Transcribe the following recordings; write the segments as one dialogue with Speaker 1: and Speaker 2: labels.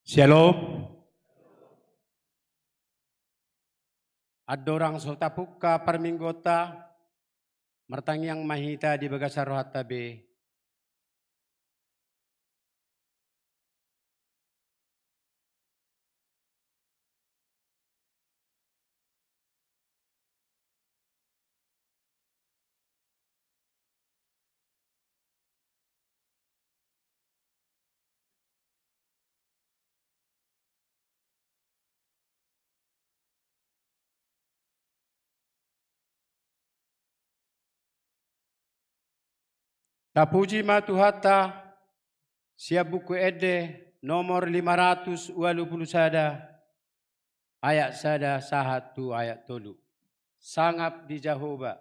Speaker 1: Shalom. Adorang sotapuka parminggota martangyang mahita di bagasar tabe. Tapuji matuhata siap buku ede nomor 520 sada ayat sada sahatu ayat tolu. Sangap di Jehovah.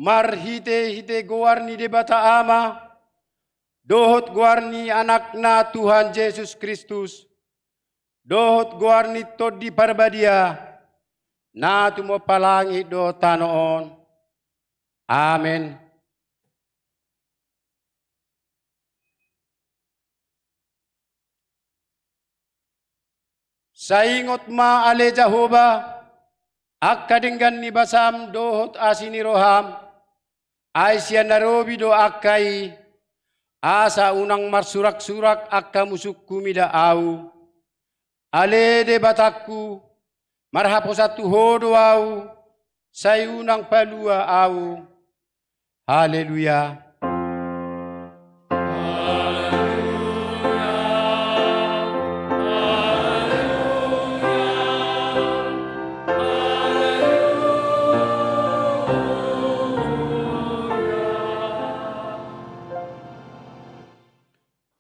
Speaker 1: marhite-hite guarni de bata ama, dohot guarni anakna Tuhan Yesus Kristus, dohot guarni todi parbadia, na tumopalangi do tanoon. Amen. Saingot ma ale Jehovah, akkadinggan ni basam dohot asini roham, ay siya narobi do akai, asa unang marsurak-surak akka musuk kumida au, ale de batakku, marhapo satu hodo au, say unang palua au, haleluya.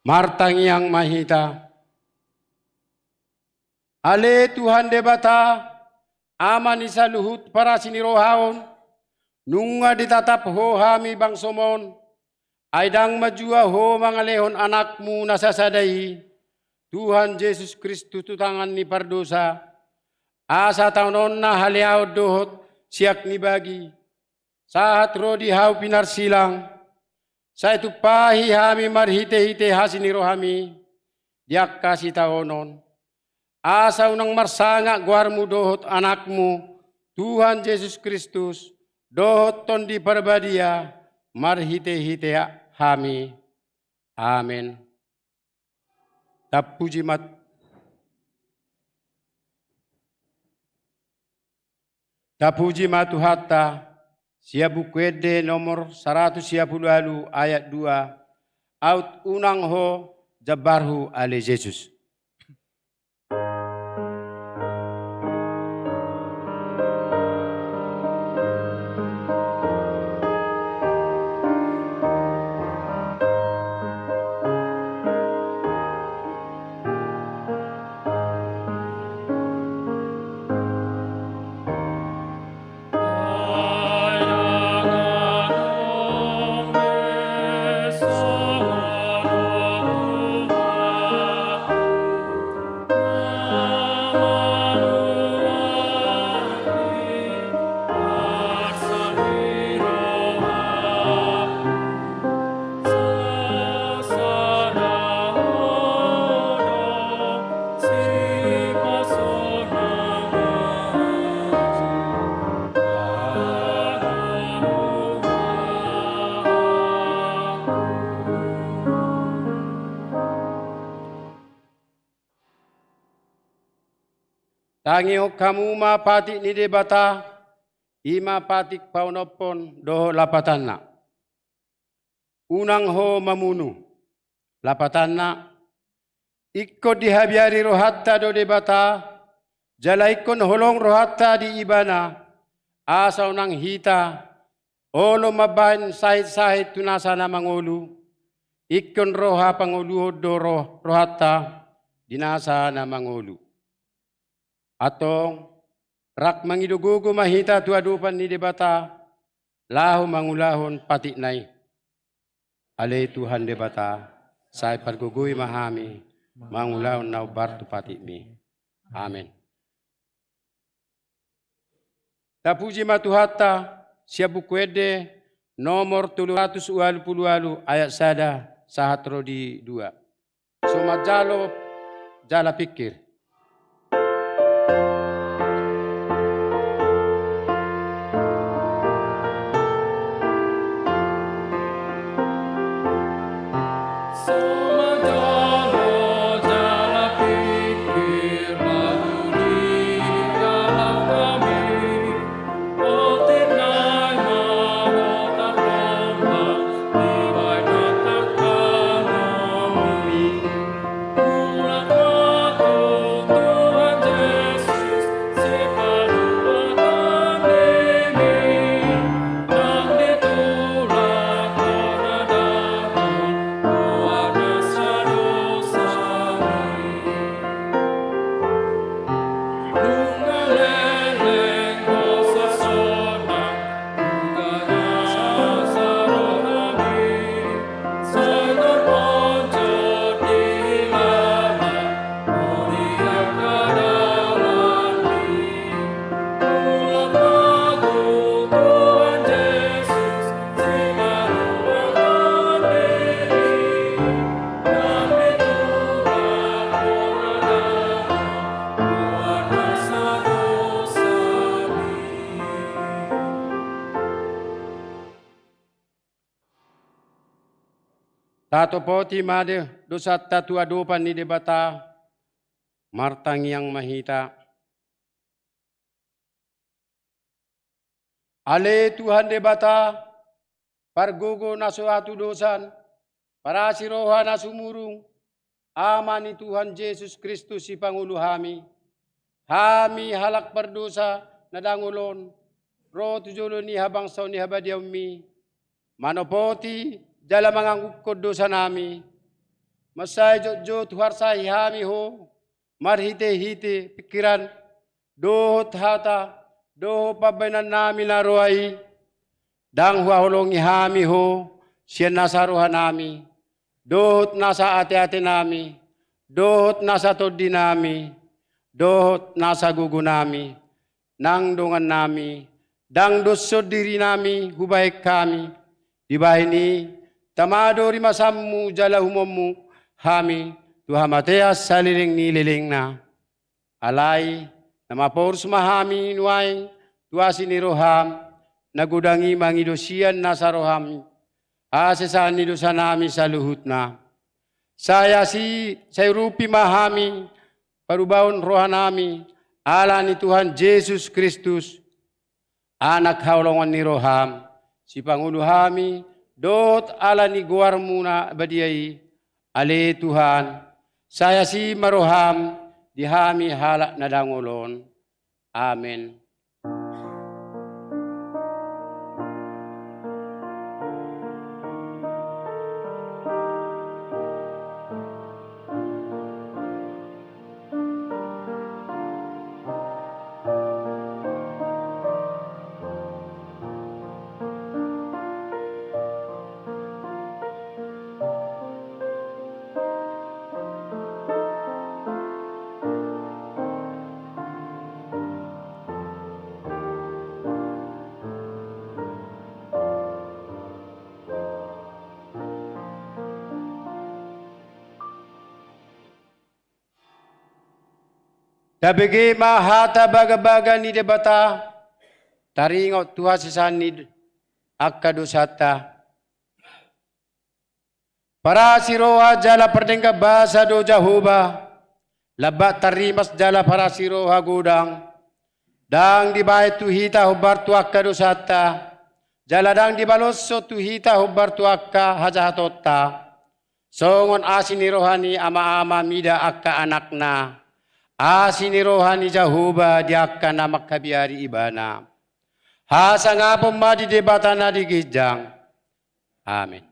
Speaker 1: Martang yang mahita, ale Tuhan debata, aman isa luhut para sinirohaon, nunga ditatap ho hami bangsomon, aydang majua ho mangalehon anakmu nasasadai, Tuhan Yesus Kristus tutangan ni pardosa, asa taunon na haliaw dohot siak ni bagi, sahat rodi hau pinar silang, saya tu pahi hami marhite-hite hasini rohami, diak kasih taonon. Asa unang marsanga guarmu dohot anakmu, Tuhan Yesus Kristus, dohot tondi parbadia, marhite-hite hami. Amin. Tapuji matuhatta. Siap buku ede nomor 110 ayat 2. Aut unang ho jabarhu ale Yesus. Tangio kamu ma patik ni debata, ima patik paunopon doho lapatanna. Unang ho mamunu, lapatanna, ikko dihabiari rohatta do debata, jalaikon holong rohatta di ibana, asa unang hita, olo mabahin sahit-sahit tunasa na mangulu, ikkon roha pangulu do rohatta, dinasa na mangulu. Atong rak mangidugugo mahita tuadupan ni debata, lahu mangulahon patik nai. Ale Tuhan debata, say pargugui mahami, mangulahon nau bartu patik mi. Amen. Tapuji matuhatta, siap buku ede nomor 320 ayat sada sahatro di 2. Sumajalo jala pikir.
Speaker 2: Oh
Speaker 1: Tato poti made dosa tatu adopan ni debata martang yang mahita. Ale Tuhan debata pargogo na suatu dosan para siroha na sumurung amani Tuhan Yesus Kristus si Pangulo hami. Hami halak berdosa na dangulon ro tujulo ni habang saw ni habadiawmi manopoti jala mangangkukod dosa nami. Masay jot tuharsay hami ho marhite-hite pikiran dohot hata doho pabanan nami naroay dang huahulongi hami ho siya nasa ruha nami dohot nasa ate-ate nami dohot nasa todi nami dohot nasa gugu nami nang dongan nami dang doso diri nami hubaik kami dibahini tamado rimasammu jala humommu hami tuhamateas saliring nililing na alay namapor sumahami nuaing tuasi ni roham nagudangi mangidosian nasa roham asesan ni dosa nami sa luhut na saya rupi mahami parubaon rohanami ala ni Tuhan Yesus Kristus anak haulongan ni roham si Pangulo hami dot ala ni guarmu na badiai ale Tuhan saya si maroham dihami halak na dangulon. Amen. Dabege mahata baga-baga ni debata taringot Tuhan sesanid akka dosata. Para siroha jala perdengka bahasa do Jahoba labat tarimas jala para siroha gudang dang dibae tuhita hubar tu akka dosata jala dang dibalosso tuhita hubar tu akka hajahatota songon asini rohani ama-ama mida akka anakna. Asini rohani Jahoba diakkan na makabiari ibana. Hasa nga pumadi debata na digijang. Amen.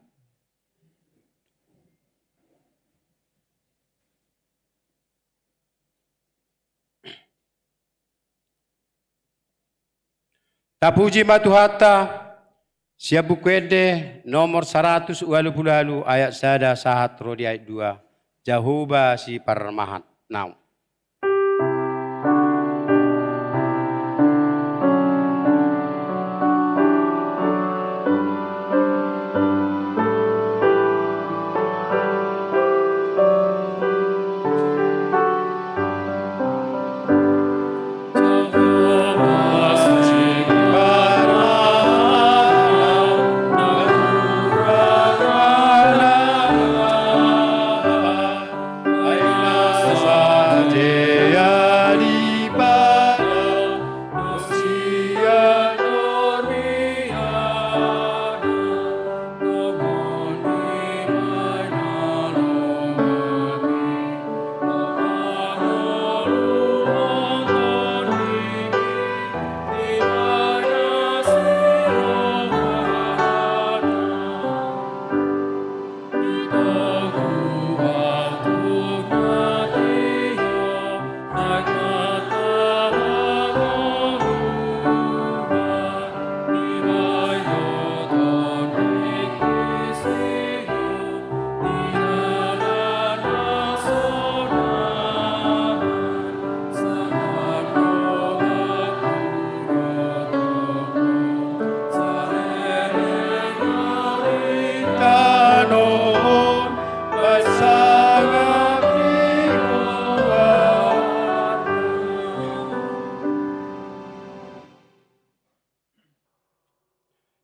Speaker 1: Tapuji matuhata siya bukwede nomor 180 ayat sada sahat rodi ayat 2. Jahoba si parmahat now.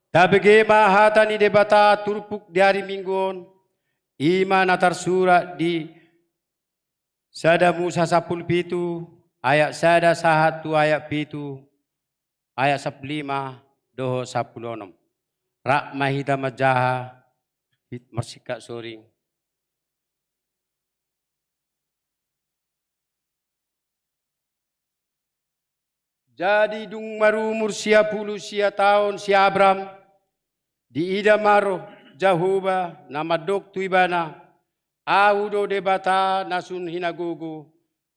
Speaker 1: Tabege mahata ni debata turpuk diari minggon Ima natar surat di Sada Musa 17 ayat sada 1 ayat 7 ayat 15 doho 16. Rak mahita majaha hit mersika soring. Jadi dung marumur sia puluh sia tahun si Abram di ida maro Jahoba nama dok tuibana au do debata nasun hinagogo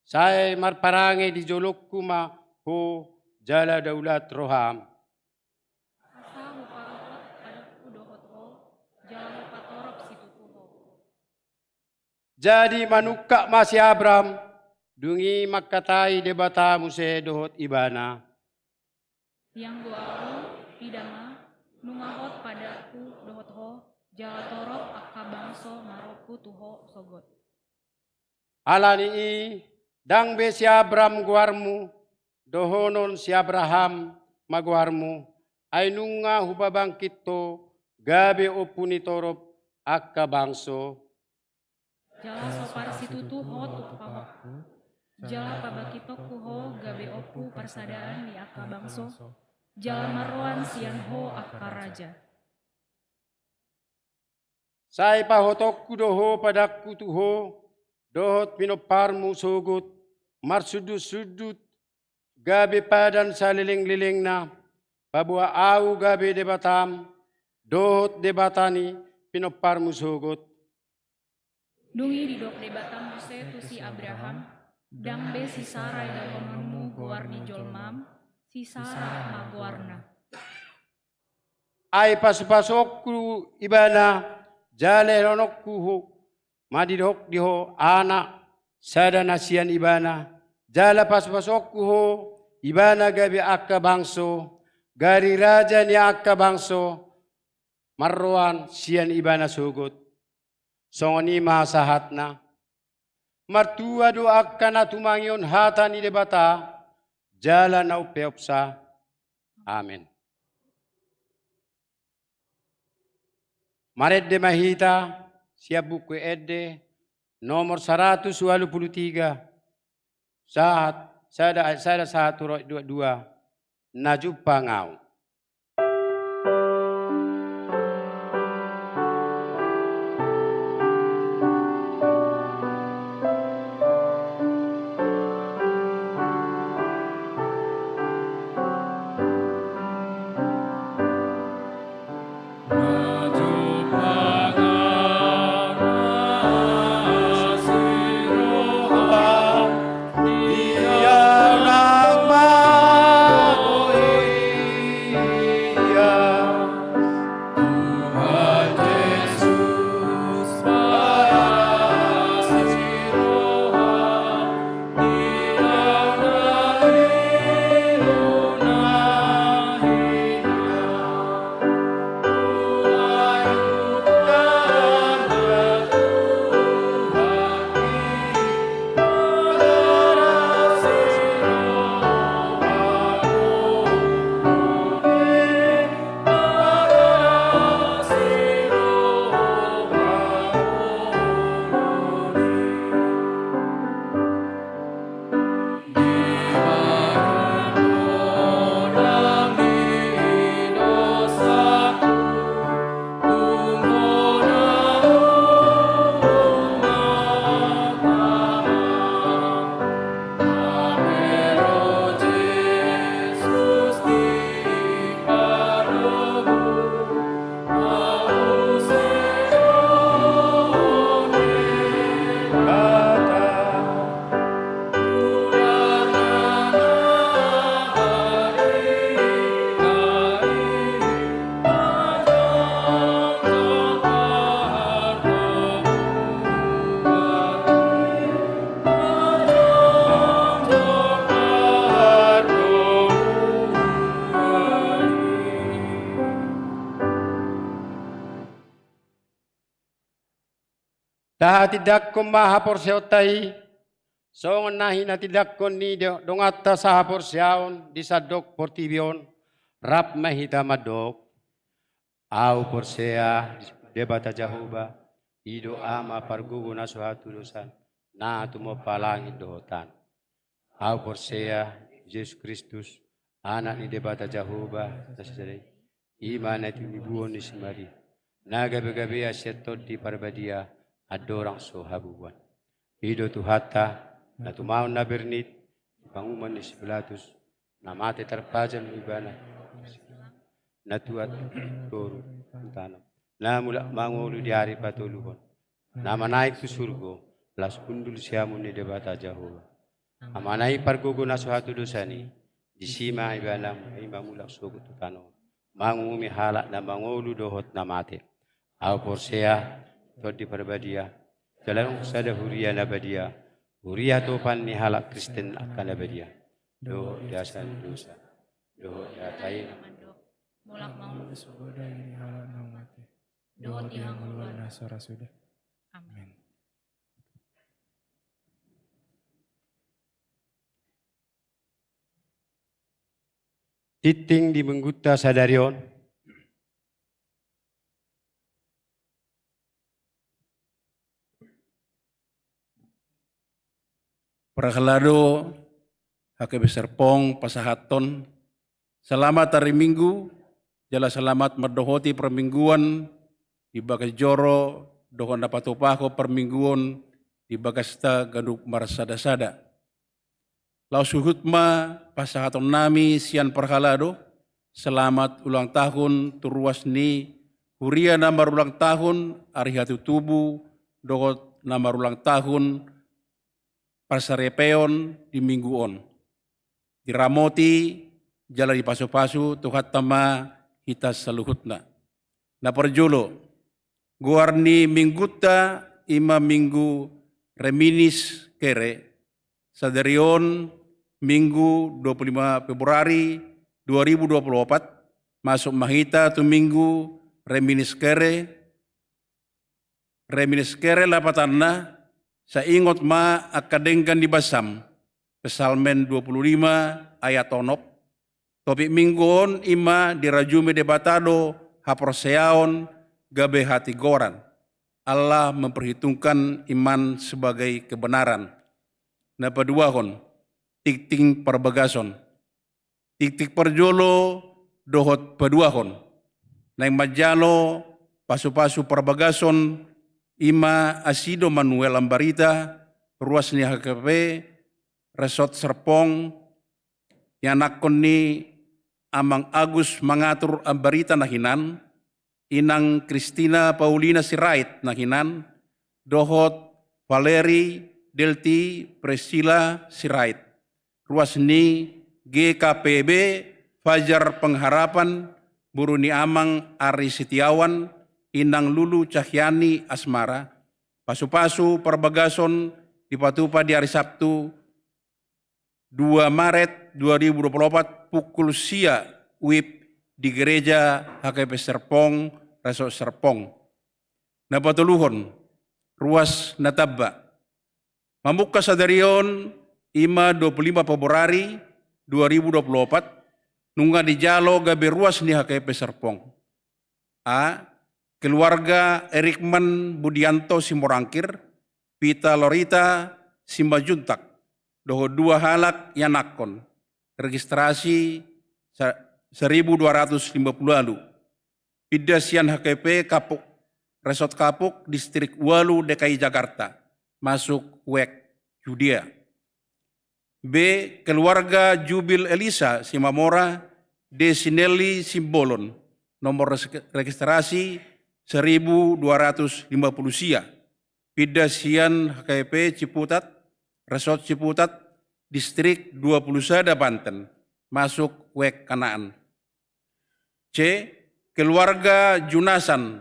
Speaker 1: saya marparange di jolok kuma ho jala daulat roham. Jadi manukak masih Abram dungi makatai debata muse dohot ibana.
Speaker 2: Yang doa pidama nungahot padaku dohot ho jala torop akka bangso maropu tuho sogot.
Speaker 1: Alani i dang be si Abram guarmu dohonon si Abraham maguarmu ay nunga hubabangkit to gabe opuni torop akka bangso.
Speaker 2: Jala sopar situtu ho tupawaku. Jala pabakito kuho gabe opu persadaan di akka bangso. Jala marwan sian ho akka raja.
Speaker 1: Sai pahotokku doho padaku tuho dohot pinoparmu sogut marsudut-sudut gabe padan saliling-liling na babua au gabe debatam dohot debatani pinoparmu sogut.
Speaker 2: Dungi didok debatam Mose tu si Abraham, dangbe si Sarai dagononmu guar di jolmam, si Sarah maguarna.
Speaker 1: Ay pasupasokku ibana jale ronokku ho madidok diho anak sada nasian ibana jala pasupasokku ho ibana gabi akka bangso gari raja ni akka bangso marroan sian ibana sugut. Songoni masahatna martua do akkana tumangion hata ni debata jala na upeopsa. Amin. Maret de mahita siap buku ede nomor 123 saat sada 122 najub pangau. Taha tidak ko mahapor seotai, songon nahi na tidak ko ni dongata sahapor siaon di sadok portibion, rap mahita madok, au porsea debata Jahoba, Ido ama pargugo na suhatulusan. Na tumopalangit dohotan. Au porsea Yesus Kristus, anak ni debata Jehovah, tasari. Iman itu ibuon ni si Maria. Na gabi-gabi asyatot di parbadia, adorang sohabuan. Ido tuhata, na tumaon na bernit, panguman ni si Pilatus, na mati terpajal ibana, na tuat toru tanam. Na mula mangulu di hari patuluhon. Na manaik tu surgo, las undul siamun ni debata Jehovah. Amanai pargogo na suhatu dosani, di sima ibalam imamulak sugo tutano. Mangumi halak na mangulu dohot na mati. Au porsea, tot di parbadia, jalan sada huria na badia, huria topan ni halak Kristen akan na badia. Do dasan dosa, do datai
Speaker 2: Mulak mau
Speaker 3: Sudah ini halak nang mati.
Speaker 2: dohot yang
Speaker 3: Luar nasara sudah. Amin.
Speaker 1: titing di mengguta sadarion.
Speaker 3: Prahalado HKB Serpong Pasahaton. Selamat hari Minggu. Jala selamat merdohoti permingguan di bagas joro dohon dapat upako permingguan di bagasta gaduk marsada-sada. Lau suhutma pasahaton nami sian perhalado. Selamat ulang tahun turuas ni huria namar ulang tahun hari hatu tubuh dohot namar ulang tahun parsarepeon di mingguon. Diramoti jala di pasu-pasu tuhat tama hita saluhutna. Na perjolo guarni mingguta ima minggu reminis kere sadarion minggu 25 Februari 2024 masuk mahita tu minggu reminis kere lapatanna sa ingot ma akadengkan di basam Pesalmen 25 ayat onop topik mingguon ima dirajume debatado haporseaon gabe hati goran. Allah memperhitungkan iman sebagai kebenaran. Napa duahon tik-tik perbagason. Tik-tik perjolo dohot peduahon. Naing majalo pasu-pasu perbagason ima asido Manuel Ambarita ruas ni HKP Resort Serpong yang nakon ni Amang Agus mengatur Ambarita nahinan, Inang Kristina Paulina Sirait nahinan, Dohot Valeri Delti Priscilla Sirait. Ruas ni GKPB Fajar Pengharapan Buruni Amang Ari Setiawan, Inang Lulu Cahyani Asmara, pasu-pasu perbagason dipatupa di hari Sabtu 2 Maret 2024 pukul sia WIB di gereja HKP Serpong, Resort Serpong. Napatuluhon, ruas natabba. Membuka sadarion ima 25 Februari 2024 nungga di jalo gabe ruas ni HKP Serpong. A. Keluarga Erikman Budianto Simorangkir, Pita Lorita Simbajuntak, doho 2 halak yanakon, registrasi 1250 lalu. Pidasian HKP Kapuk, Resort Kapuk, Distrik Walu, DKI Jakarta, masuk WEK Judea. B. Keluarga Jubil Elisa Simamora, Desinelli Simbolon, nomor registrasi 1250 sia. Pidasian HKP Ciputat, Resort Ciputat, Distrik 21 Banten, masuk WEK Kanaan. C. Keluarga Junasan,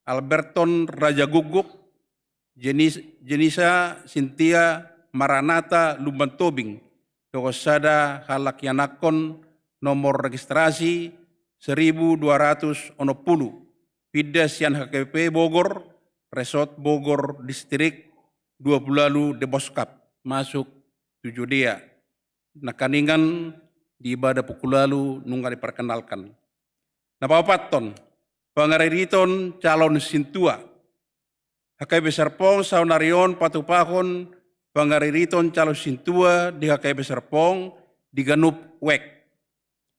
Speaker 3: Alberton Raja Guguk, Jenisa Sintia Maranata Lumban Tobing, Dokosada Halak Yanakon, nomor registrasi 1260. Pidasian HKP Bogor, Resort Bogor Distrik 20 lalu Deboskap, masuk 7 dia. Nakaningan di ibadah pukul lalu nungga diperkenalkan. Napapaton, pangariton calon sintua. HKBP Serpong saunarion patupakon pangaririton calo sintua di HKBP Serpong di Ganup Wek.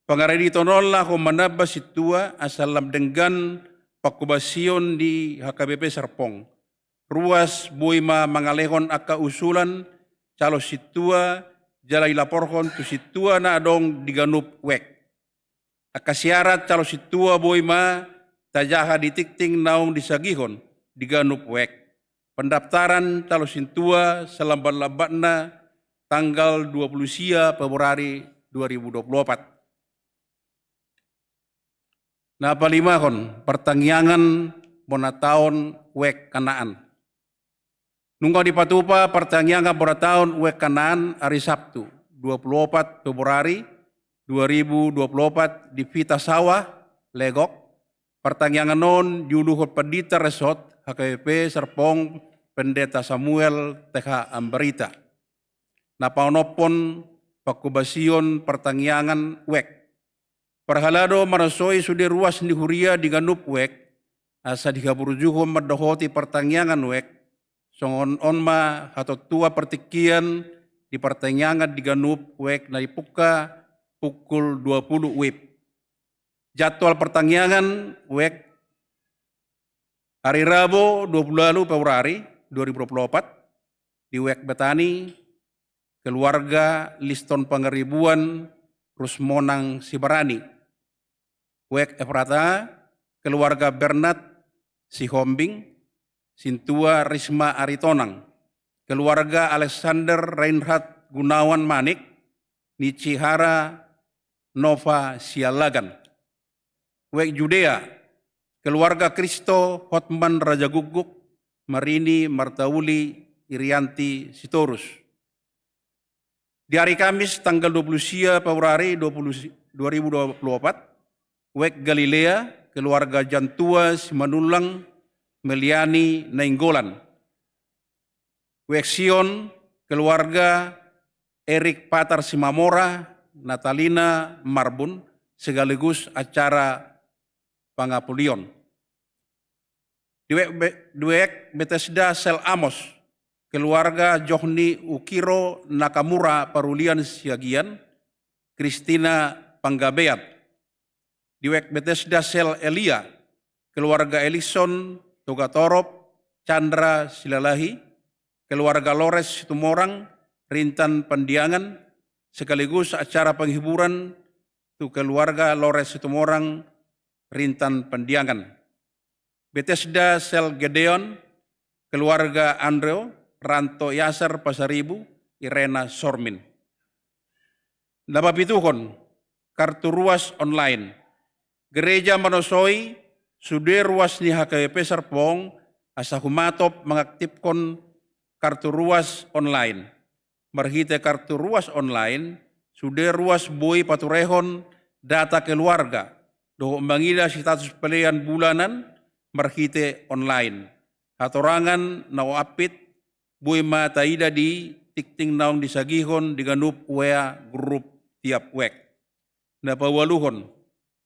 Speaker 3: Pangaririton olah komanaba situa asalam dengan pakubasion di HKBP Serpong. Ruas buima mangalehon aka usulan calo situa jalai laporhon tu situa na adong di Ganup Wek. Aka syarat calo situa buima tajaha ditikting naung disagihon di Ganup Wek. Pendaftaran calo situa selambat-lambatna tanggal 20 Februari 2024. Nah, palima kon pertangyangan bona tahun Wek Kanaan. Nunggu dipatupa pertangyangan bona tahun Wek Kanaan hari Sabtu 24 Februari 2024 di Vita Sawah, Legok. Pertangyangan non juluhut Pendita Resort HKBP Serpong Pendeta Samuel TH Ambarita. Napaunopon pakubasion pertangyangan Wek. Perhalado marasoi sudah ruas di Huria di Ganup Wek. Asa dikaburujuhum madohoti pertangyangan Wek. Songon onma atau tua pertikian di pertangyangan di Ganup Wek na dipuka pukul 20 WIB. Jadwal pertangyangan Wek hari Rabu 20 Februari 2024 di Wek Betani, keluarga Liston Pangeribuan Rusmonang Sibarani. Wek Efrata, keluarga Bernat Sihombing, Sintua Risma Aritonang, keluarga Alexander Reinhard Gunawan Manik, Nichihara Nova Sialagan. Wek Judea, keluarga Kristo Hotman Raja Guguk, Marini Martauli Irianti Sitorus. Di hari Kamis tanggal 20 Februari 2024, Wek Galilea, keluarga Jantua Simanulang, Meliani Nainggolan. Wek Sion, keluarga Erik Patar Simamora, Natalina Marbun, sekaligus acara Pangapulion. Di Wek Bethesda Sel Amos, keluarga Johni Ukiro Nakamura Parulian Siagian, Kristina Panggabeat. Di Wek Bethesda Sel Elia, keluarga Elison Togatorop Chandra Silalahi, keluarga Lores Situmorang, Rintan Pendiangan, sekaligus acara penghiburan tu keluarga Lores Situmorang, Rintan Pendiangan. Bethesda Sel Gedeon, keluarga Andreo, Ranto Yasser Pasaribu, Irena Sormin. Napapituhon, kartu ruas online. Gereja Manosoi, sudah ruas ni HKBP Serpong, asa humatop mengaktifkan kartu ruas online. Merhite kartu ruas online, sudah ruas boi paturehon data keluarga. Doh mangida status pelayan bulanan, merhite online. Hatorangan nau apit, bui mata ida di tikting naung disagihon di Ganup Wea grup tiap Wek. Napawaluhon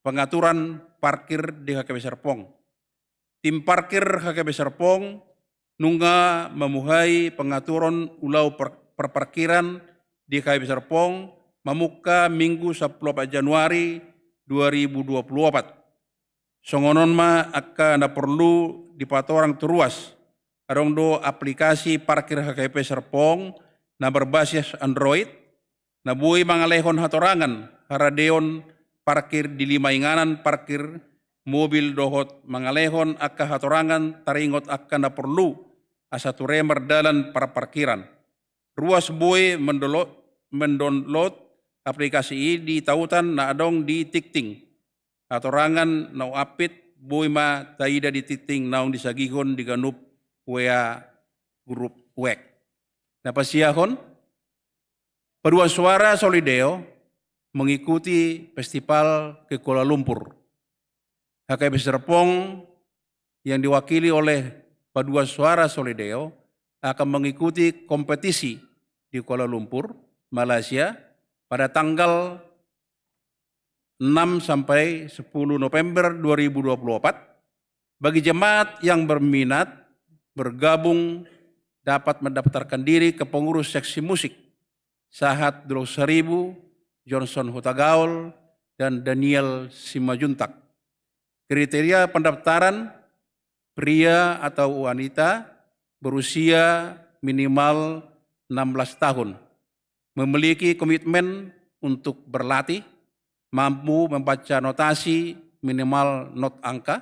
Speaker 3: pengaturan parkir di HKBP Serpong. Tim parkir HKBP Serpong nungga memuhai pengaturan ulau perparkiran di HKBP Serpong memuka Minggu 10 Januari 2024. Songonon ma akka na perlu dipatorang teruas. Arong do aplikasi parkir HKBP Serpong na berbasis Android na bui mangalehon hatorangan haradeon parkir di lima inganan parkir mobil dohot mangalehon akka hatorangan taringot akka na perlu asature merdalan para parkiran. Ruas bui mendownload aplikasi ini di tautan na adong di tikting. Hatorangan nau apit bui ma taida di tikting naung disagihon di Ganup Wea grup Wek. Napasiyahon, Paduan Suara Solideo mengikuti festival ke Kuala Lumpur. HKBP Serpong yang diwakili oleh Paduan Suara Solideo akan mengikuti kompetisi di Kuala Lumpur, Malaysia pada tanggal 6 sampai 10 November 2024. Bagi jemaat yang berminat bergabung dapat mendaftarkan diri ke pengurus seksi musik Sahat Dulok Seribu, Johnson Hutagaul, dan Daniel Simajuntak. Kriteria pendaftaran: pria atau wanita berusia minimal 16 tahun, memiliki komitmen untuk berlatih, mampu membaca notasi minimal not angka,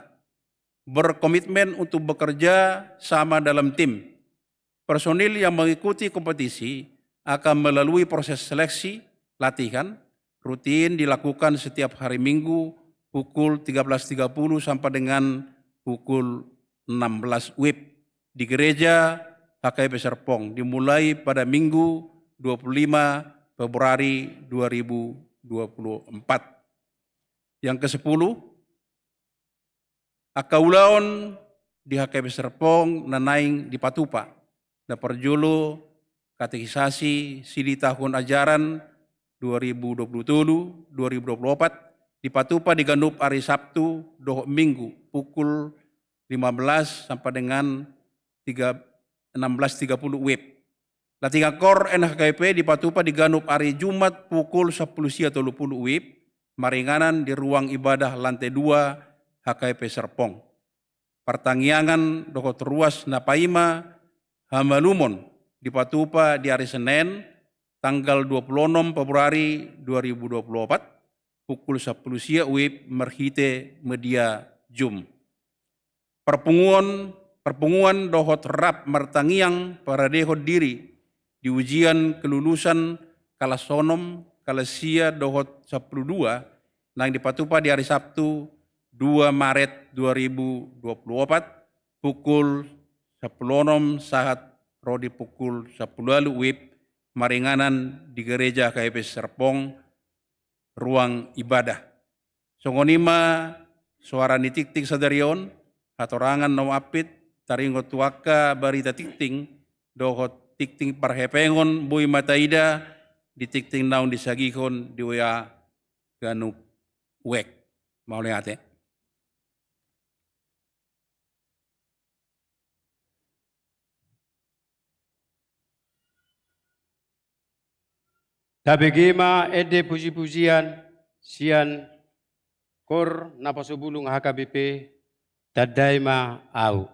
Speaker 3: berkomitmen untuk bekerja sama dalam tim. Personil yang mengikuti kompetisi akan melalui proses seleksi latihan rutin dilakukan setiap hari Minggu pukul 13.30 sampai dengan pukul 16 WIB di gereja HKBP Serpong dimulai pada Minggu 25 Februari 2024. Yang ke-10, akaulaon di HKBP Serpong nanaing di Patupa na perjolo katekisasi sidi tahun ajaran 2023-2024 di Patupa diganup hari Sabtu doh Minggu pukul 15 sampai dengan 16.30 WIB. Latihan kor NHKP di Patupa diganup hari Jumat pukul 10.30 WIB, maringanan di ruang ibadah lantai 2 HKP Serpong. Pertanggiangan dokot ruas Napaima Hamalumon di Patupa di hari Senin tanggal 26 Februari 2024 pukul 10 WIB merhite media Zoom. Perpunguan dohot rap mertangiang para dehot diri di ujian kelulusan kalasonom kalasia dohot 12 nang di Patupa di hari Sabtu 2 Maret 2024 pukul 10 saat rodi pukul 10 WIB maringanan di gereja KP Serpong ruang ibadah. Songonima suara nitik-tik sadarion hatorangan no apit taringot waka barita tikting dohot tikting parhepengon bui mataida di tikting naun disagihon di wea ganup wek. Mau lihat ya.
Speaker 1: Tabegema ede puji-pujian sian kor napasubulung HKBP tadaima au.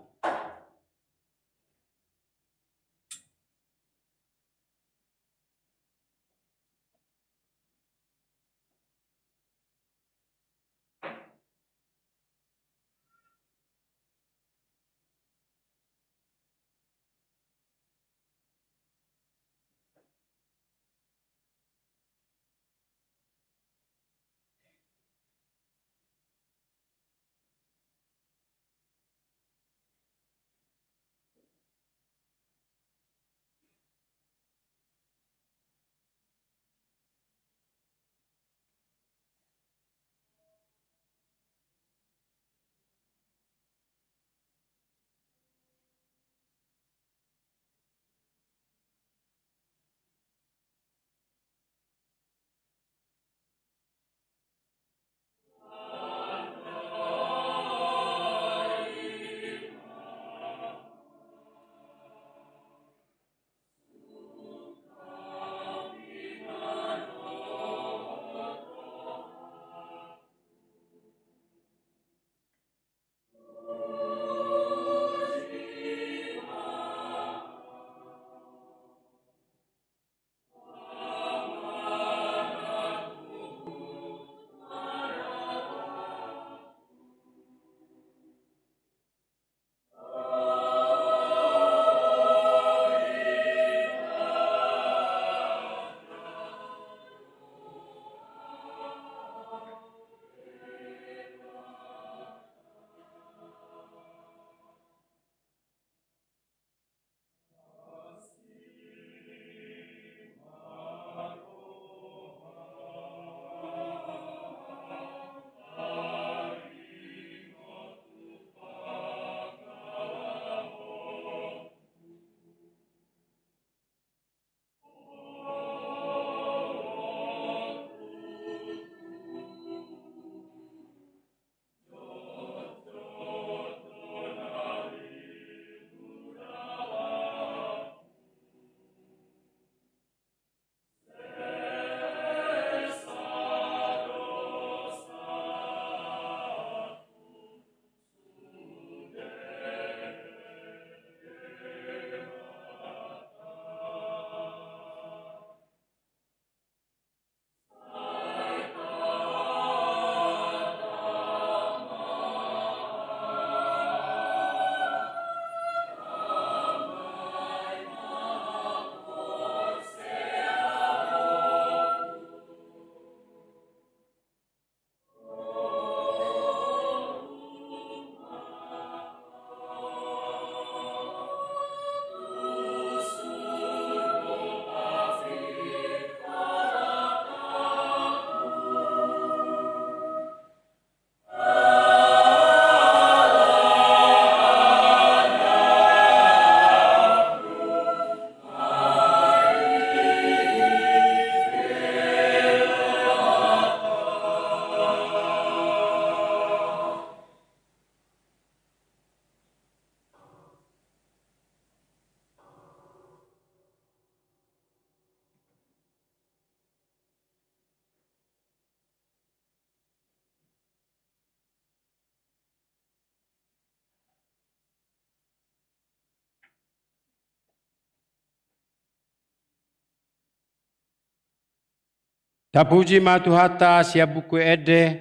Speaker 1: Tapuji matuhata siap buku ede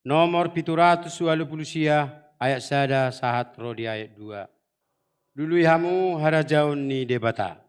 Speaker 1: nomor 720 ayat sada sahat rodi ayat 2. Dului hamu harajaun ni debata.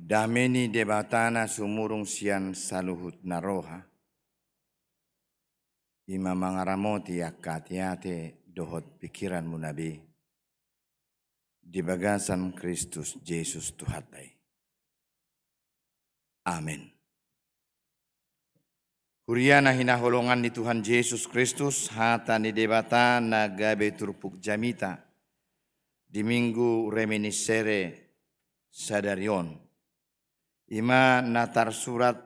Speaker 4: Dameni debatana sumurung sian saluhut naroha. Ima mangaramoti akatiate dohot pikiran munabi. Di bagasan Kristus Yesus Tuhatai. Amin. Huriana hinaholongan ni Tuhan Yesus Kristus hata ni debata na gabe turpuk jamita. Di minggu reminiscere sadarion. Ima natar surat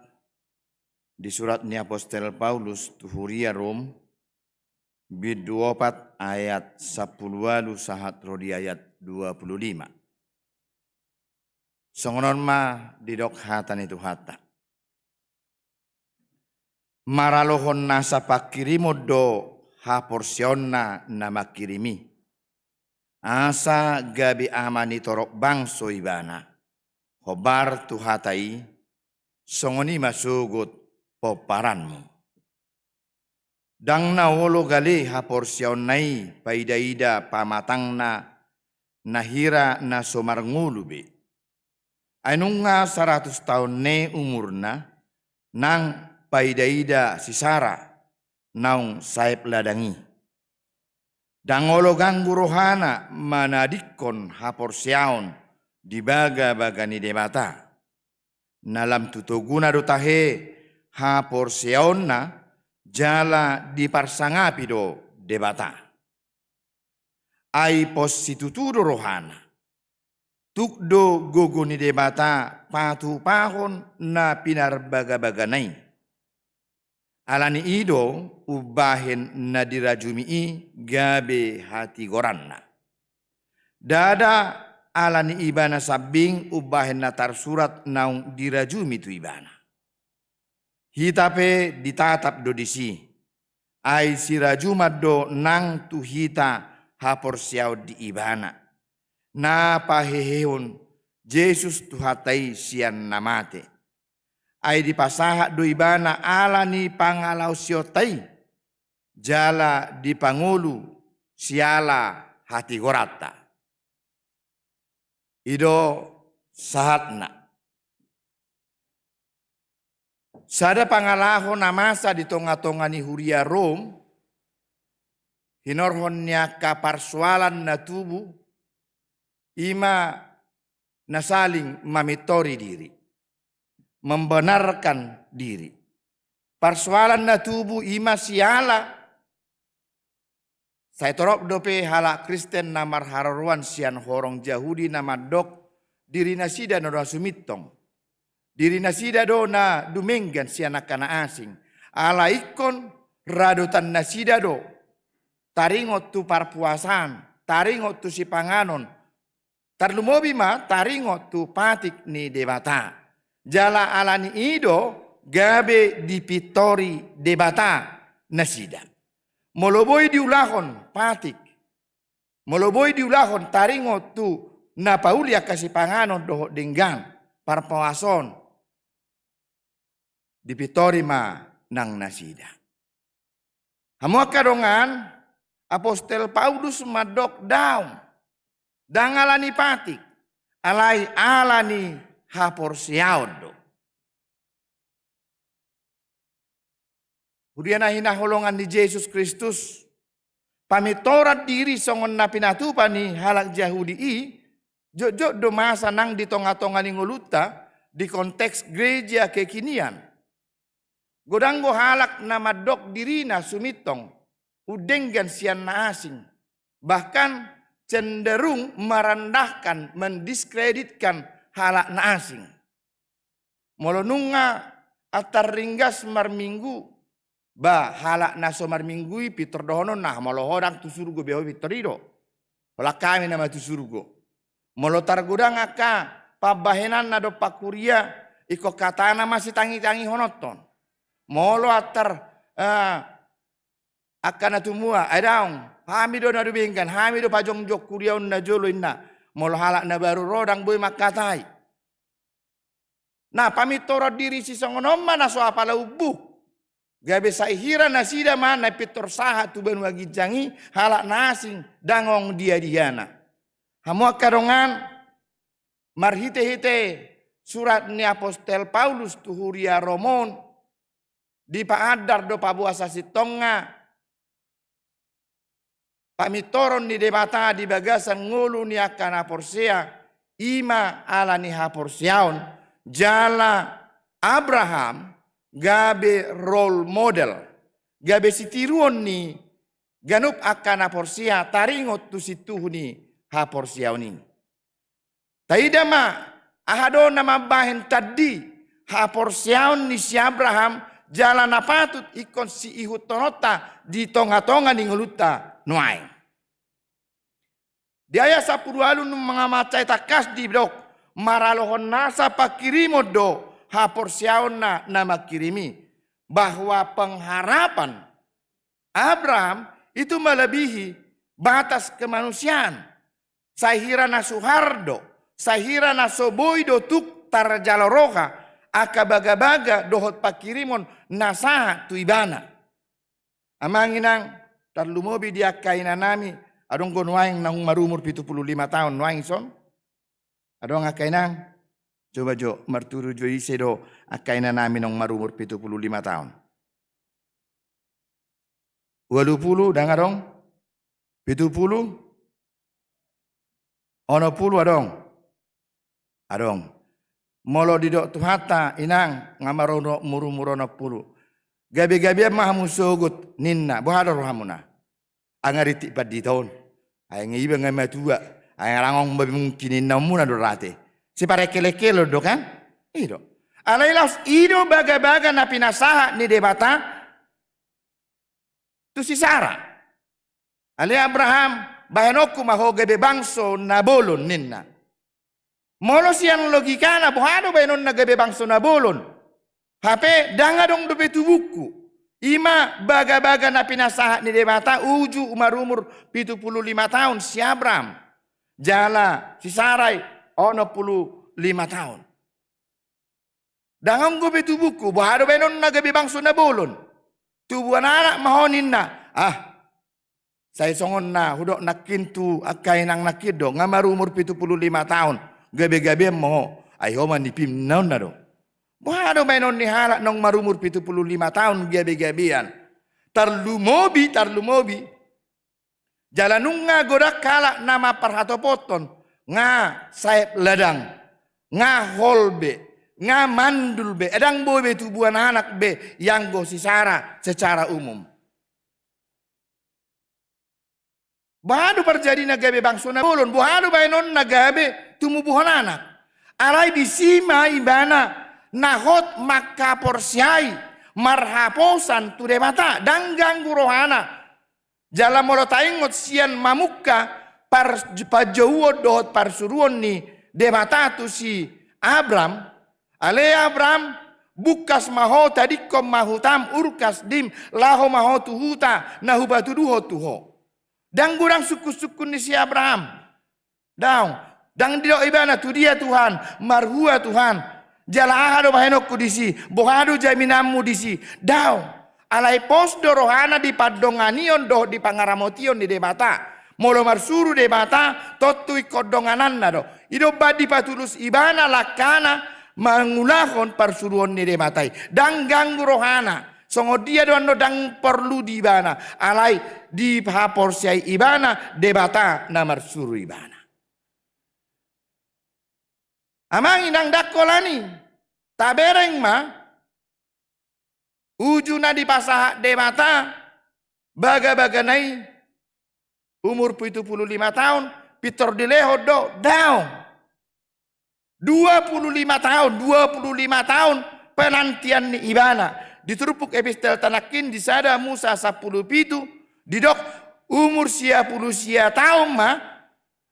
Speaker 4: di surat ni Apostel Paulus tuhuria Rom bid 24 ayat 10 sahat rodi ayat 25. Songonon ma didok hatan itu hata. Maralohon nasa pakirimo do haporsionna nama kirimi. Asa gabi amani torok bangso ibana. Hobar tuhatai, songoni masugut poparanmu. Dang na wolo gali haporsiaw nai paidaida pamatang na nahira na somarngulubi. Anong nga 100 tahun ne umurna nang paidaida si Sara naung saip ladangi. Dangolo ganggu rohana manadikon haporsiaon di baga-baga ni debata. Nalam tutuguna dotahe haporsiaon na jala di parsangapi do debata. Ai positutudo rohana. Tukdo gogo ni debata patu pahon na pinarbaga-baganay. Alani ido ubahin na dirajumii gabe hati goranna. Dada alani ibana sabing ubahin na tarsurat naung dirajumi tu ibana. Hitape ditatap do disi. Ay sirajumad do nang tu hita haporsiaw di ibana. Na pahehehon Jesus tuhatai sian namate. Ay di pasaha do ibana ala ni pangalaw siotay. Jala di pangulu siala hati gorata. Ido sahatna. sada pangalaho na masa di tonga-tonga ni Huria Rom, hinorhon niya kaparsualan na tubuh, ima na saling mamitori diri, membenarkan diri. Parsualan na tubuh ima siala, saya torok dope hala Kristen na marhararuan sian horong Yahudi na madok diri na sida na sumitong. Diri na sida do na dumenggan sian nakana asing. Ala ikon radotan na sida do. Taringot tu parpuasan, taringot tu sipanganon. Tarlumobi ma taringot tu patik ni debata. Jala alani ido gabe dipitori debata na sida. Moloboy diulahon patik. Moloboy diulahon taringot tu na paulia kasipanganon doho denggan parpuason. Dipitori ma nang nasida. Hamua kadongan Apostel Paulus madok daun. Dangalani patik. Alai alani haporsiaudo. Kemudian hinaholongan di Yesus Kristus. Pamitorat diri songon na pinatupa ni halak Yahudi i. Jok do masa nang di tonga-tonga ni nguluta. Di konteks gereja kekinian. Godanggo halak na madok dirina sumitong. Udenggan sian na asing. Bahkan cenderung merendahkan, mendiskreditkan halak na asing. Molonunga atar ringgas marminggu. Ba halak na so marminggui pitor dohono nah molohodang tu surgo beho pitorido. Ola kami nama tu surgo. Molotar gudang aka pabahenan na do pakuria iko katana masih tangi-tangi honoton. Molo atar akan atumua adaung hamido na dubingkan hamido pajong jok kuriaun na jolo inna molo halak na baru rodang boy makatai. Nah pamitorot diri si songonomma na so apala ubuk. Gabe saihira na sida mana pitor saha tu ben wagi jangi halak nasing dangong dia diana. Hamua kadongan marhite-hite surat ni Apostel Paulus tu Huria Romon di paadar do pabuasa sitonga. Pamitoron ni debata di bagasan ngulu ni akan aporsea ima ala ni haporseaon jala Abraham gabe role model gabe sitiruon ni ganup akan aporsia taringot tu situ ni haporsiaon ni. Taidama ahado nama bahen tadi haporsiaon ni si Abraham jalan napatut ikon si ihutonota di tonga-tonga ni ngeluta nuai. Di ayat 10 alun mengamacai takas di dok maralohon nasa pakirimo do haporsiaon na nama kirimi bahwa pengharapan Abraham itu melebihi batas kemanusiaan. Sahira na Suhardo, sahira na Soboido tuk tarjaloroha akabaga-baga dohot pakirimon nasaha tuibana. Amanginang tarlumobi dia kaina nami adong gonuaing nang marumur 75 tahun nuaing son. Adong akainang coba jo marturu jo isedo akaina nami nang marumur 75 tahun. 20 dang adong 70 ono puluh adong molo didok tuhata inang ngamarono murumurono puluh gabi-gabi mah musogut ninna bohado rohamuna angariti padi tahun ay ngiba ngamatua ay rangong mungkinin namuna dorate si pare kele-kele do kan ido alailas ido baga-baga na pinasaha ni debata tu si Sarah ale Abraham bahenoku maho gabe bangso nabolon ninna molo siang logikana bohado benon na gabe bangso nabolon hape danga dong dobe tubuku ima baga-baga na pinasaha ni debata uju umarumur 75 tahun si Abraham jala si Sarai ono 15 tahun dangang gobe tubuku bohado benon na gabe bangso nabolon tubuan anak mahonin na saya songon na hudok nakintu akay nang nakido nga marumur 75 tahun gabi-gabi mo ay homan dipim naon na do Buhado mainon ni halak nong marumur 75 tahun gabi-gabian. Tarlumobi. Jalanung nga godak kalak nama parhatopoton. Nga sayap ladang. Nga holbe. Nga mandul be. Edang bobe tubuhan anak be. Yang go sisara secara umum. Buhado terjadi nagabe bangsuna bolon. Buhado mainon nagabe tumubuhan anak. Alay disima ibana. Nahot maka porsiai marhaposan tu debata dan ganggu rohana jala molo taingot sian mamuka par pajauo dohot parsuruon ni debata tu si Abram ale Abram bukas maho tadikom mahutam urkas dim laho maho tuhuta nahubatu duho tuho dan gurang suku-suku ni si Abraham daung dan dio ibana tu dia Tuhan marhua Tuhan jala ahado bahenokku disi, bohado jaminammu disi. Daw, alai pos dorohana di padonganion doh di pangaramotion di debata. Molo marsuru debata, totu ikodonganan do. Ido badi patulus ibana lakana mangulahon parsuruon ni debatai. Dang ganggu rohana. Songo dia doando dang perlu di ibana. Alai di haporsiai ibana debata na marsuru ibana. Amang inang dakolani tabereng ma ujuna di pasah demata baga-baganai umur 75 tahun pitor dileho do daun 25 tahun penantian ni ibana diturupuk epistel tanakin di sada Musa 10 pitu didok umur 10 tahun ma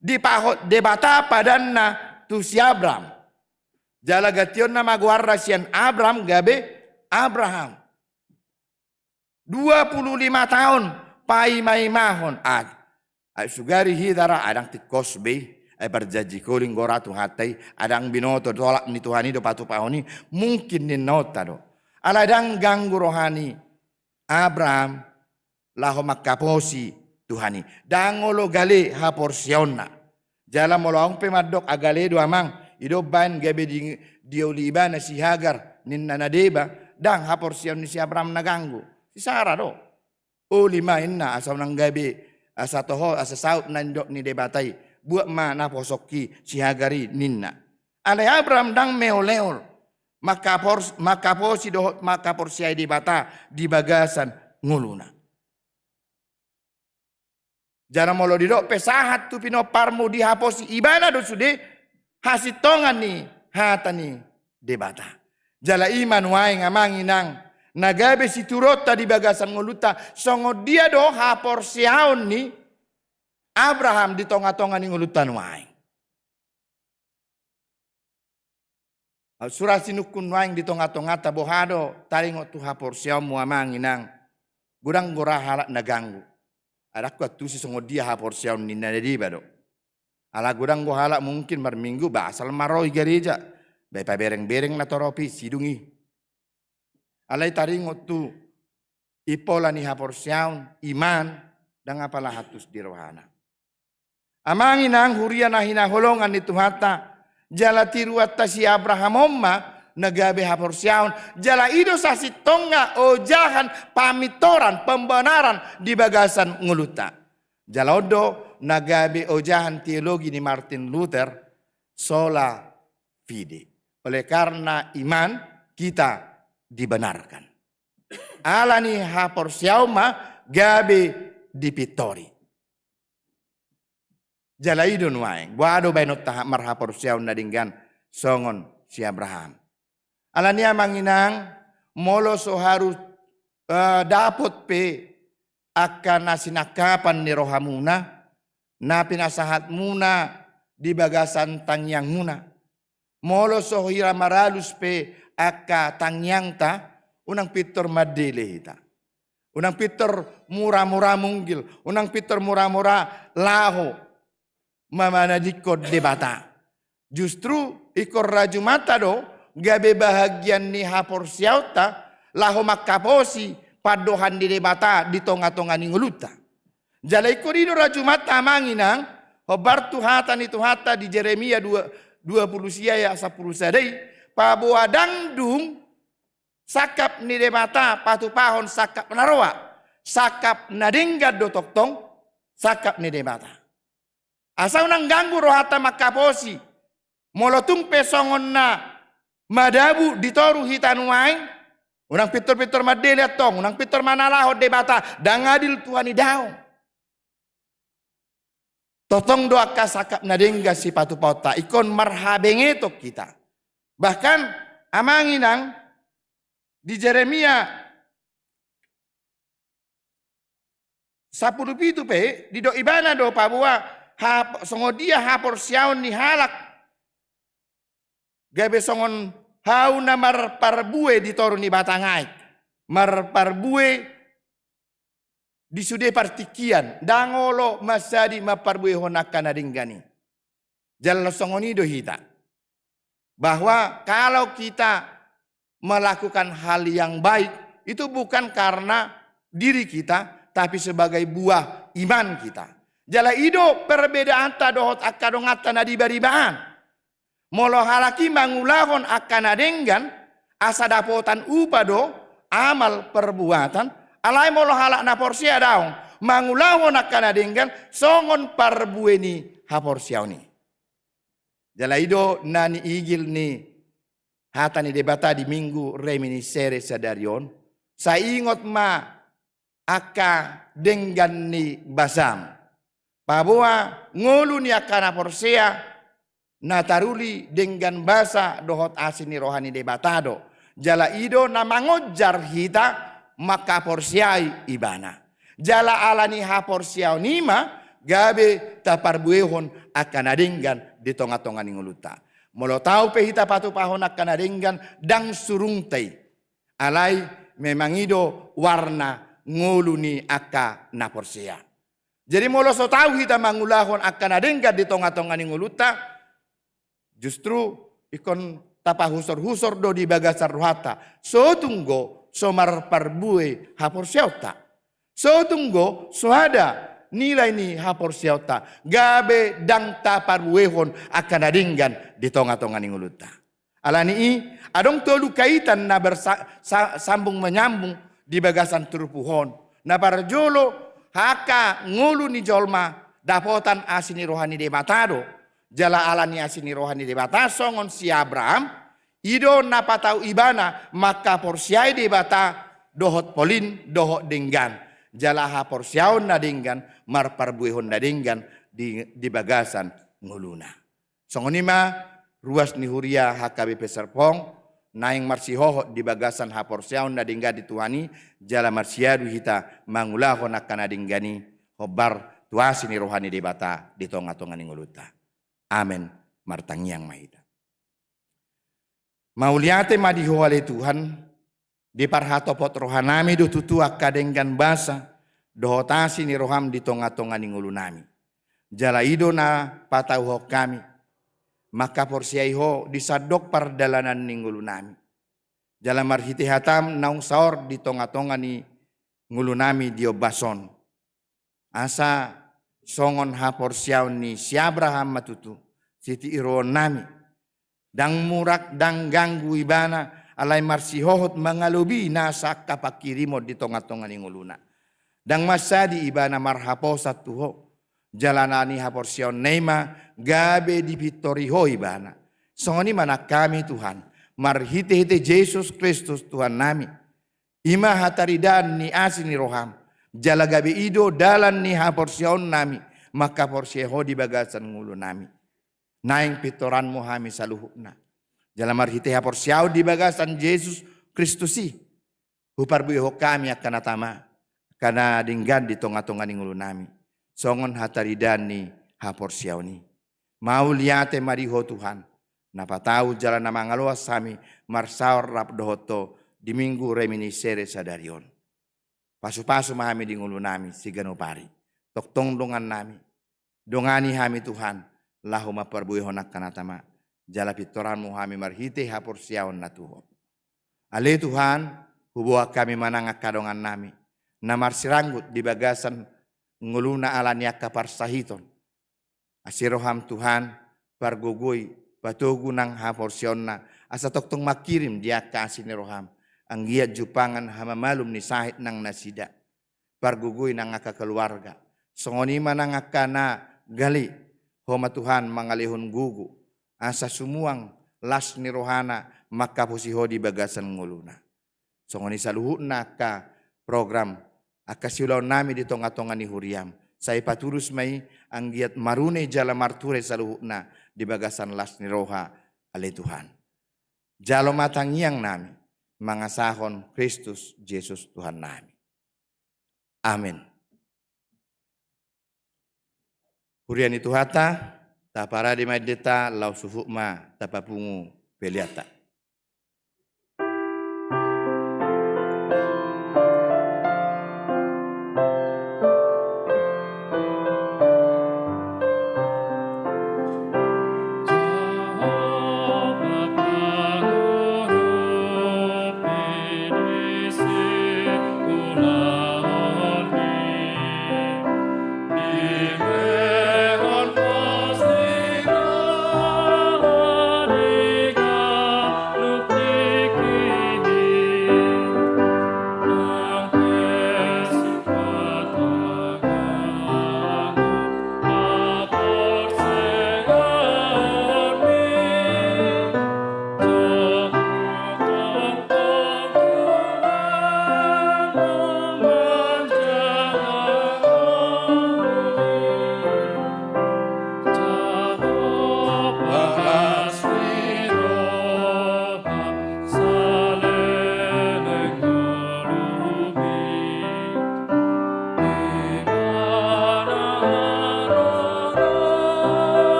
Speaker 4: di pahot debata padanna tu si Abram. Jala gation nama guarda sian Abram gabe Abraham. 25 tahun pai mai mahon ad. Ay sugari hidara adang tikosbe ay berjanji koling goratu hatai adang binoto tolak ni Tuhani do patu paoni mungkin ni nota do. Aladang ganggu rohani Abraham laho makaposi Tuhani. Dangolo gale haporsionna. Jala molong pemadok agale do amang idoban gabe di dioliba na si Hagar ninna na deba dang haporsiyon ni si Abraham naganggu si Sarah do o lima inna asaw nang gabe asa toho asa saut nandok ni debatay buat ma naposoki si Hagari ninna alay Abraham dang meoleol makaporsi dohot makaporsiay debata di bagasan nguluna. Jana molo didok pesahat tu pinoparmu dihaposi ibana do sude hasitongan ni hatani debata. Jala iman wae ngamanginang nagabe si turota di bagasan nguluta songo dia do haporsiaon ni Abraham di tonga-tonga ni ngulutan wae. Surah sinukun wae di tonga-tonga tabohado taringot tu haporsiaon mu amanginang gurang gora halak naganggu. Adak waktu si songo dia haporsiaon ni nadi bado. Ala gudang go halak mungkin berminggu basal maroi gereja. Bepa bereng-bereng na toropi sidungi. Alai taringot tu ipola ni haporsiaon iman dan apalah hatus di rohana. Amangin ang hurian na hinaholongan ni Tuhata. Jala tiruat ta si Abraham omma nagabe haporsiaon jala ido sa sitonga o jahan pamitoran pembenaran di bagasan nguluta. Jala odo nagabe o jahan teologi ni Martin Luther sola fide. Oleh karena iman kita dibenarkan. Ala ni haporsiaon ma gabe dipitori. Jala idon waeng wado bainot tahap marhaporsiaon nadinggan songon si Abraham. Alania manginang molo so harus dapat pe akan nasinakapan ni rohamuna na pinasahat muna di bagasan tangyang muna. Molo so hira maralus pe aka tangyang ta unang pitor madele hita. Unang pitor mura-mura munggil, unang pitor mura-mura laho mamanadikod debata. Justru ikor raju mata do gabe bahagian ni haporsiauta laho makaposi padohan di debata di tonga-tonga ni nguluta. Jalai korido raju mata manginang hobar tuhata ni tuhata di Jeremia 20 sia ya 10 sadai pabua dangdung sakap ni debata patupahon sakap naroa sakap nadengga do toktong sakap ni debata. Asa unang ganggu rohata makaposi molotung pesongon na madabu ditoru hitanuain unang pitor-pitor madeli atong unang pitor manalahod debata dangadil Tuhan idaw. Totong doa kasakap nadengga si patupauta ikon marhabengetok kita. Bahkan amanginang di Jeremia 10 pe di do ibana do pabua songodia hapor siaon ni halak gabe songon hauna marparbue di toru ni batangai marparbue di sude partikian dangolo masadi maparbue honakkan adinggani jalan songoni do hita bahwa kalau kita melakukan hal yang baik itu bukan karena diri kita tapi sebagai buah iman kita. Jala ido perbedaan tadohot akadong atta nadibaribahan. Molo halaki mangulahon akan adenggan asa dapotan upado amal perbuatan alai molo halak na porsia daong mangulahon akan adenggan songon parbueni haporsiauni. Jala ido nani igil ni hatani debata di minggu reminiscere sadarion sa ingot ma aka denggan ni basam pabua ngulu ni akana porsia nataruli denggan basa dohot asini rohani debatado jala ido na mangojar hita maka porsiai ibana jala alani ha porsiau nima gabe taparbuehon akan adenggan di tonga-tonga ninguluta molo tau pe hita patu pahon akan adenggan dang surungtai alai memang ido warna ngulu ni aka na porsia. Jadi molo so tahu kita mangulahon akan adenggan di tonga-tonga ninguluta justru ikon tapa husor-husor do di bagasar rohata so tunggo so marparbue haporsiauta so tunggo so ada nilai ni haporsiauta gabe dang taparbuehon akan adenggan di tonga-tonga ninguluta alani adong tolu kaitan na sambung menyambung di bagasan turupuhon na parjolo haka ngulu ni jolma dapotan asini rohani de matado jala alani asini rohani de bata songon si Abraham ido na patau ibana maka porsiai de bata dohot polin dohot denggan jala ha porsiaon na denggan marparbuehon na denggan di bagasan nguluna songonima ruas ni huria hakabe peserpong naing marsihoho di bagasan ha porsiaon na dengga di tuani jala marsiadu hita mangulahon akan adinggani hobar tuasi ni rohani debata di tonga-tonga ninguluta. Amen. Martangiang mahita. Mauliate madihoale Tuhan di parhatopot rohanami do tutu akadenggan basa dohotasi ni roham di tonga-tonga ningulunami. Jala ido na patauho kami maka porsiaiho disadok pardalanan ninggulunami. Jala marhiti hatam naung saor di tonga-tonga ni ngulunami dio bason. Asa songon ha porsiaon ni si Abraham matutu siti iron nami. Dang murak dang ganggu ibana alai marsihohot mangalubi nasa kapakirimo di tonga-tonga ni nguluna. Dang masadi ibana marhaposa tuho. Jalanani haporsion neima gabe di pitoriho ibana. Songoni mana kami Tuhan. Marhite-hite Yesus Kristus Tuhan nami. Ima hataridan ni asini roham. Jala gabe ido dalan ni haporsion nami. Maka porsieho di bagasan ngulu nami. Naing pitoran muhami saluhukna. Jala marhite haporsiao di bagasan Yesus Kristusi. Huparbuiho kami akan atama. Kana dinggan di tonga-tonga ni ngulu nami. Songon hataridan ni haporsiaw ni. Mau liate mariho Tuhan. Napataw jalan na mangaluas sami marsaor rap dohoto di minggu reminiscere sadarion. Pasu-pasu mahami di ngulu nami sigano pari. Toktong dongan nami. Dongani hami Tuhan. Lahu maparbuihon kanatama. Jala pitoran muhami marhite haporsiaw na tuho. Ale Tuhan hubuak kami manangak kadongan nami. Namar siranggut di bagasan nguluna alanya kaparsahiton. Asiroham Tuhan pargugoy patugunang haporsionna asa toktong makirim dia kasih ni roham. Ang giat jupangan hama malum ni sahit nang nasida. Pargugoy nang aka keluarga. Songoni manang aka na gali. Homa Tuhan mangalihon gugu. Asa sumuang las ni rohana makapusiho di bagasan nguluna. Songoni saluhut na ka program. Aka siulaw nami di tonga-tonga ni huriam. Saya paturus may ang giat marune jala marture saluhut na di bagasan las ni roha ale Tuhan. Jalo matangiang nami, mangasahon Kristus Jesus Tuhan nami. Amin. Hurian itu hata, tapara di madeta lau sufukma tapapungu peliata.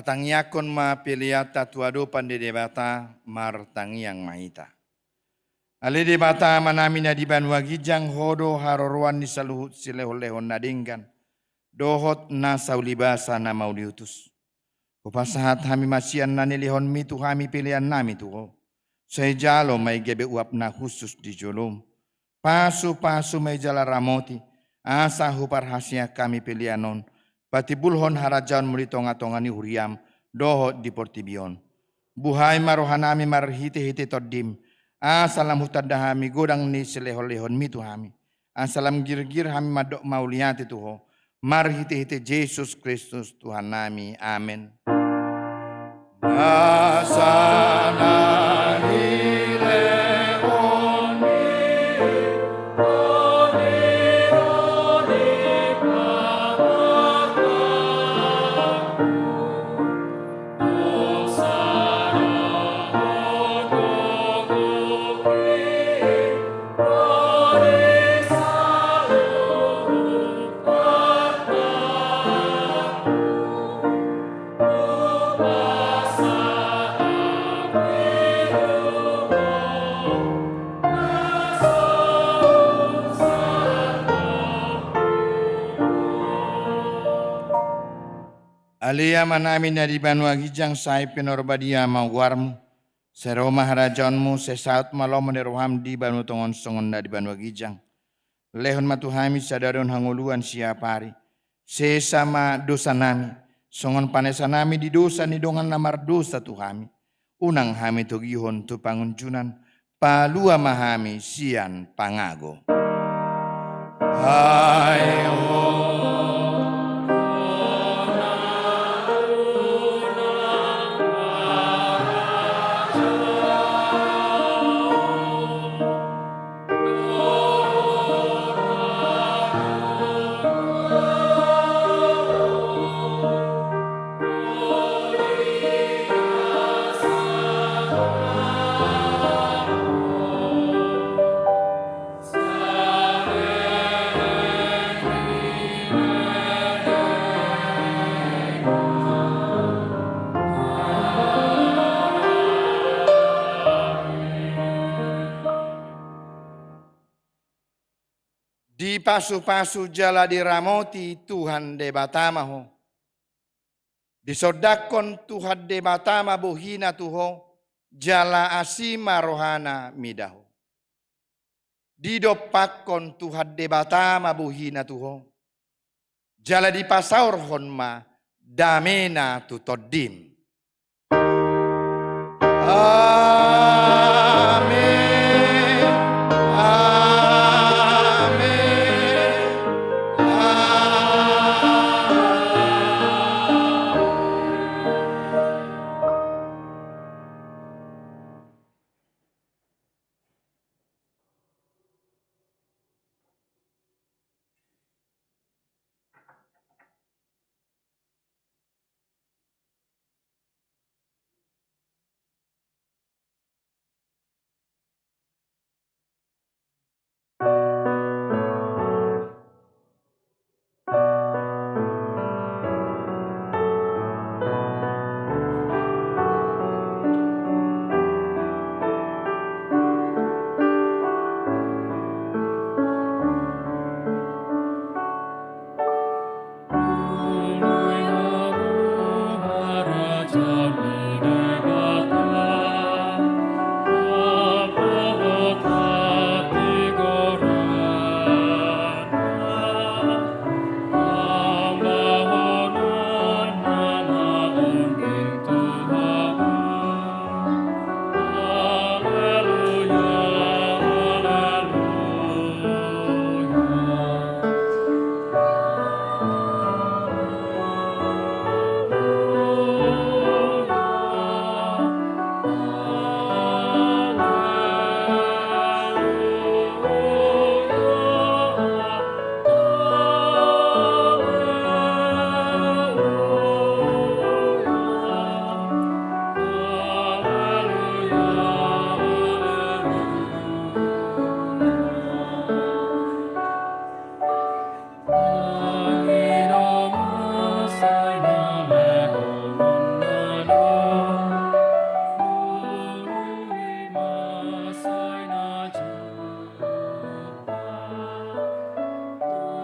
Speaker 4: Patangiakon ma piliata tuado pande debata martangiang mahita. Ale debata manamina di banua gijang hodo haroruan ni saluhut silehon-lehon nadinggan. Dohot na saulibasa na mauliutus. Upasahat hami masian na nilihon mitu hami pilihan nami tuho. Say jalo may gebe uap na khusus di jolom. Pasu-pasu may jala ramoti. Asa huparhasya kami pilihanon. Patibulhon harajaon muli tonga-tonga ni huriam. Dohot di portibion. Buhay marohanami marhiti-hiti todim. Asalam hutadahami godang ni silehon-lehon mitu hami. Asalam gir-gir hami madok mauliati tuho. Marhiti-hiti Yesus Kristus Tuhan nami. Amin. Nasana Alia manamin na di banua gijang say pinorbadia mawwarmu. Sero maharajaonmu sesaat malam meneroham di banu tongon songon na di banua gijang. Lehon matuhami sadaron hanguluan siapari. Sesama dosa nami. Songon panesa nami di dosa ni dongan namar dosa tuhami. Unang hami tugihon tu pangunjunan. Palua mahami sian pangago. Hai di pasu-pasu jala diramoti Tuhan debatamaho. Disodakon Tuhan debatama buhina tuho. Jala asima rohana midaho. Didopakon Tuhan debatama buhina tuho. Jala di pasaur honma damena tutodim.